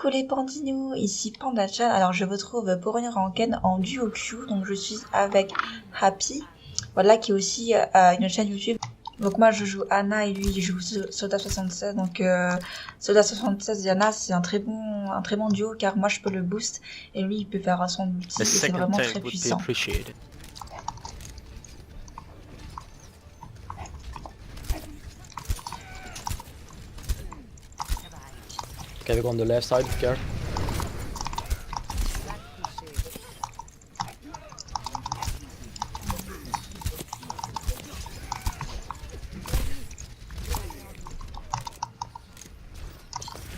Coucou les pandinous, ici PandaChan. Alors je vous retrouve pour une rengaine en duo queue. Donc je suis avec Happy, voilà, qui est aussi une chaîne YouTube. Donc moi je joue Anna et lui il joue Soda76. Donc Soda76 et Anna c'est un très bon duo car moi je peux le boost et lui il peut faire son multi et c'est vraiment très puissant. Okay, we go on the left side, care.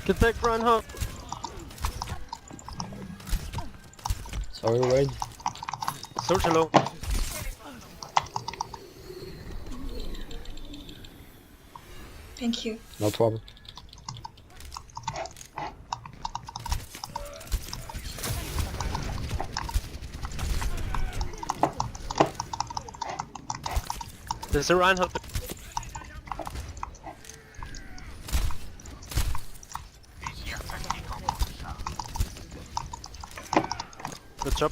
Get back, Reinhardt! Sorry, Wade. Soldier low. Thank you. No trouble. There's a Reinhardt. Good job.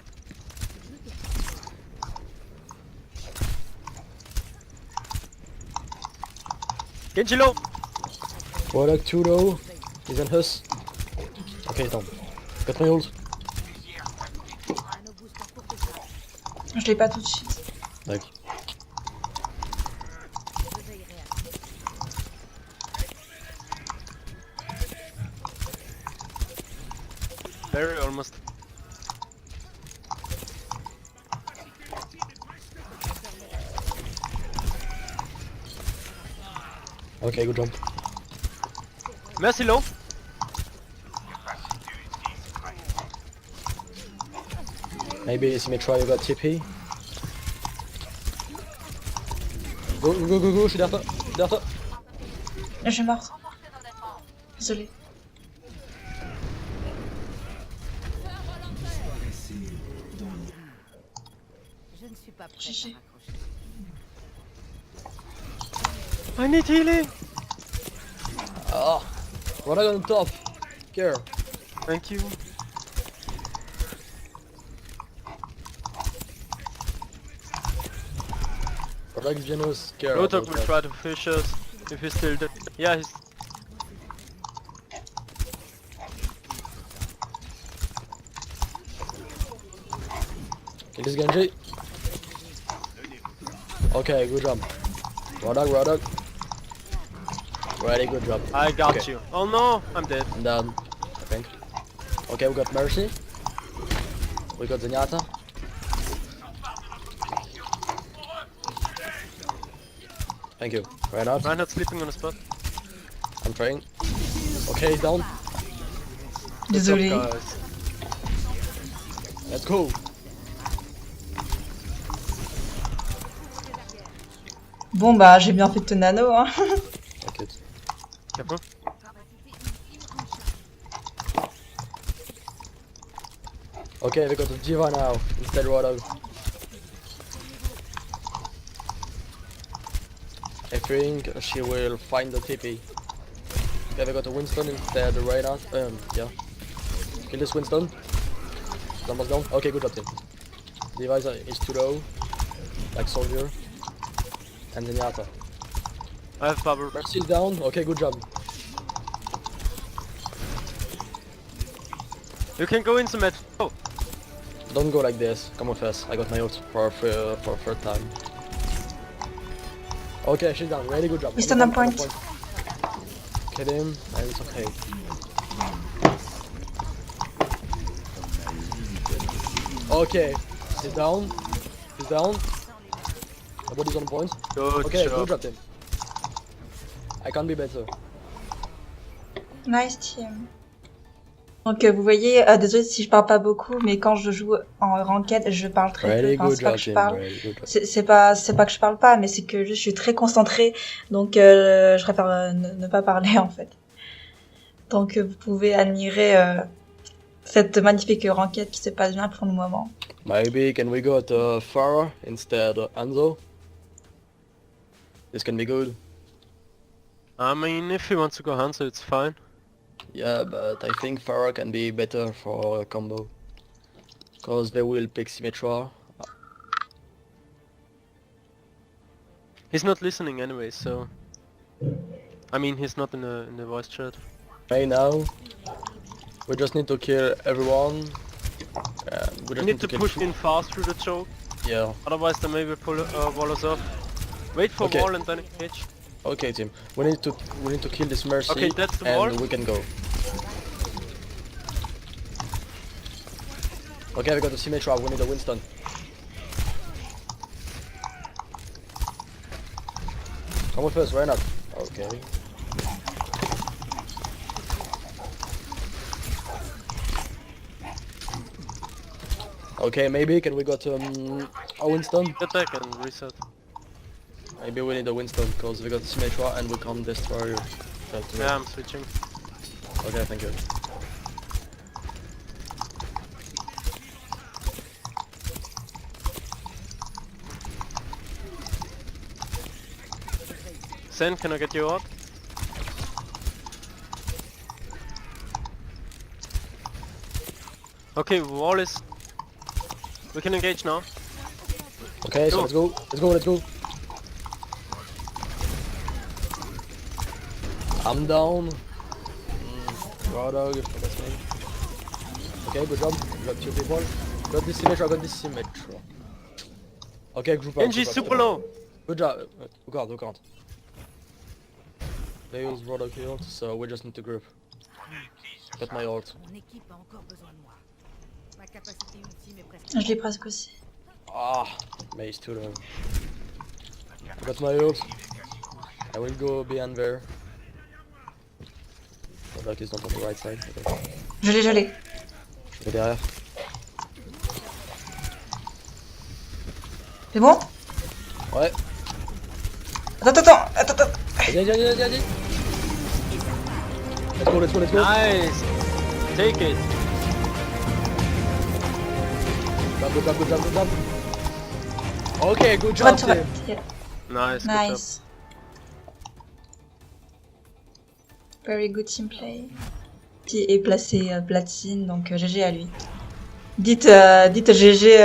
Genji low! Warlock 2 though. He's in his. Okay, down. Got my ult. Je l'ai pas tout de suite. Like. Very almost. Okay, good jump. Mercy low. Maybe it's make sure you got TP. Go, go, go, go, je suis derrière toi. Je suis derrière toi. Je suis morte. Désolée. Je ne suis pas prêt GG. I need healing! Ah. Warlock on top. Care. Thank you. Warlock is Janus. Care. Rotok will try to fish us if he's still dead. Yeah, he's. Kill this Genji. Okay, good job. Warlock, Warlock. Very good job. I got Okay. you. Oh no, I'm dead. I'm down, I think. Okay, we got Mercy. We got Zenyatta. Thank you. Right out. Reinhardt sleeping on the spot. I'm trying. Okay, he's down. Good job, Désolée. guys. Let's go. Bon bah j'ai bien fait de te nano hein. T'inquiète. Careful. Okay, we got the Diva now. Instead Warlock. I think she will find the TP. Okay, we got the Winston instead the Reinhardt. Yeah. Kill this Winston. He's almost down. Okay, good job team. Diva is too low. Like soldier. And Zenyatta. I have bubble. Mercy's down. Okay, good job. You can go in some med. Oh, Don't go like this. Come with us. I got my ult for third time. Okay, she's down. Really good job. We stand on point. Kill him, and it's okay. Okay, he's down. He's down. Nobody's on point. good Okay, job. good job, team. I can't be better. Nice team. Donc vous voyez, désolé si je parle pas beaucoup, mais quand je joue en ranked, je parle très Really peu. Enfin, good c'est pas job, que je team. parle, Really good job. c'est pas que je parle pas, mais c'est que je suis très concentrée, donc je préfère ne pas parler en fait. Donc vous pouvez admirer cette magnifique ranked qui se passe bien pour le moment. Maybe can we go to Farah instead of Anzo? This can be good. I mean, if he wants to go Hanzo, it's fine. Yeah, but I think Pharah can be better for a combo. Because they will pick Symmetra. He's not listening anyway, so... I mean, he's not in the voice chat. Right now, we just need to kill everyone. And we We just need to kill push in fast through the choke, Yeah. otherwise they maybe pull wall us off. Wait for Okay. wall and then engage. Okay, team. We need to kill this Mercy. Okay, that's the and wall. we can go. Okay, we got the Symmetra. We need a Winston. Come with us, Reynard. Okay. Okay, maybe can we got a Winston? Attack and reset. Maybe we need a Winston because we got Symmetra and we can't destroy you. Yeah, I'm switching. Okay, thank you. Sen, can I get you out? Okay, wall is... We can engage now. Okay, so Go. let's go. Let's go. Let's go. I'm down. Raw dog, that's me. Okay, good job. We got 2 people. Got this Symmetra, got this Symmetra. Okay, group out. NG group out, super group out. low! Good job. Look out. They use Raw dog healed, so we just need to group. Got my ult. Mon équipe a encore besoin de moi. Ma capacité ultime est presque... Je l'ai presque aussi. Ah, Maze too low. Got my ult. I will go behind there. Raw dog is not on the right side. Okay. Je l'ai. Je vais derrière. C'est bon? Ouais. Attends. Vas-y. Let's go. Nice! Take it! Good job. Okay, good job, Tu vas. team. Yeah. Nice, good job. Nice. Very good team play. Qui est placé platine, donc GG à lui. Dites GG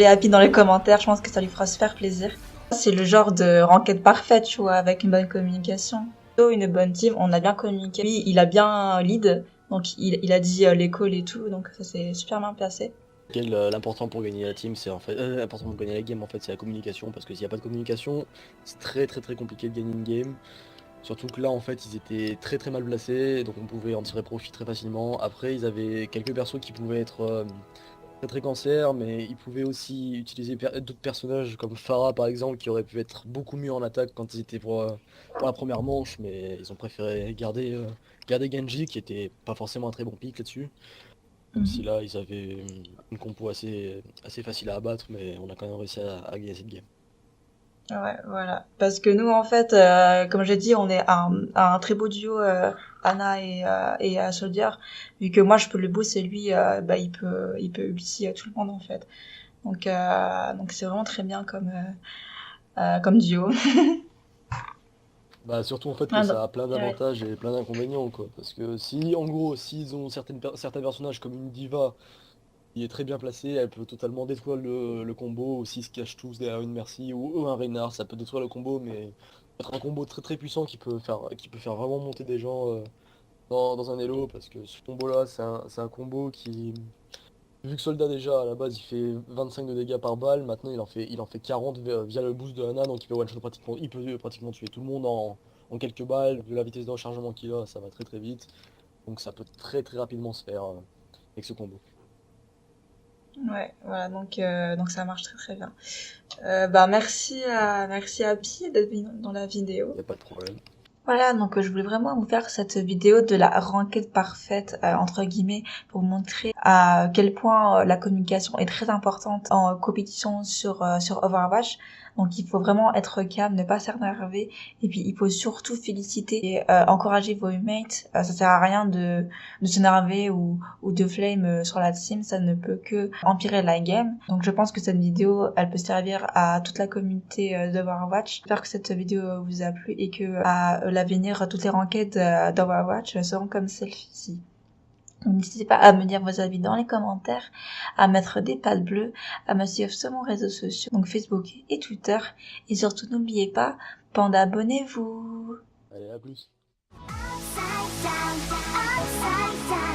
Happy dans les commentaires, je pense que ça lui fera super plaisir. C'est le genre de ranked parfaite, tu vois, avec une bonne communication. Une bonne team, on a bien communiqué. Lui, il a bien lead, donc il a dit les calls et tout, donc ça s'est super bien passé. L'important pour gagner la team, c'est en fait l'important pour gagner la game, en fait, c'est la communication, parce que s'il n'y a pas de communication, c'est très compliqué de gagner une game. Surtout que là, en fait, ils étaient très mal placés, donc on pouvait en tirer profit très facilement. Après, ils avaient quelques persos qui pouvaient être très cancer, mais ils pouvaient aussi utiliser d'autres personnages comme Pharah par exemple, qui auraient pu être beaucoup mieux en attaque quand ils étaient pour la première manche, mais ils ont préféré garder Genji, qui était pas forcément un très bon pick là-dessus. Même si là, ils avaient une compo assez facile à abattre, mais on a quand même réussi à gagner cette game. Ouais, voilà. Parce que nous, en fait, comme j'ai dit, on est un très beau duo, Ana et Soldier. Vu que moi, je peux le boost et lui, il peut ulti tout le monde, en fait. Donc c'est vraiment très bien comme duo. Bah surtout en fait que ça a plein d'avantages et plein d'inconvénients quoi. Parce que si en gros s'ils ont certains personnages comme une diva qui est très bien placée, elle peut totalement détruire le combo, ou s'ils se cachent tous derrière une Mercy ou un Reinhardt, ça peut détruire le combo, mais être un combo très puissant qui peut faire vraiment monter des gens dans un elo, parce que ce combo là c'est un combo qui, vu que Soldat déjà à la base il fait 25 de dégâts par balle, maintenant il en fait 40 via le boost de Ana, donc il peut one-shot il peut pratiquement tuer tout le monde en quelques balles. Vu la vitesse de rechargement qu'il a, ça va très vite, donc ça peut très rapidement se faire avec ce combo. Ouais, voilà, donc ça marche très bien. Merci à Happy d'être venu dans la vidéo. Y a pas de problème. Voilà, donc je voulais vraiment vous faire cette vidéo de la ranked parfaite, entre guillemets, pour vous montrer à quel point la communication est très importante en compétition sur Overwatch. Donc il faut vraiment être calme, ne pas s'énerver, et puis il faut surtout féliciter et encourager vos mates. Ça sert à rien de s'énerver ou de flame sur la team, ça ne peut que empirer la game. Donc je pense que cette vidéo, elle peut servir à toute la communauté d'Overwatch. J'espère que cette vidéo vous a plu et que à l'avenir, toutes les ranked d'Overwatch seront comme celle-ci. N'hésitez pas à me dire vos avis dans les commentaires, à mettre des pouces bleus, à me suivre sur mon réseau social, donc Facebook et Twitter. Et surtout, n'oubliez pas, Panda, abonnez-vous. Allez, à plus. Upside down, upside down.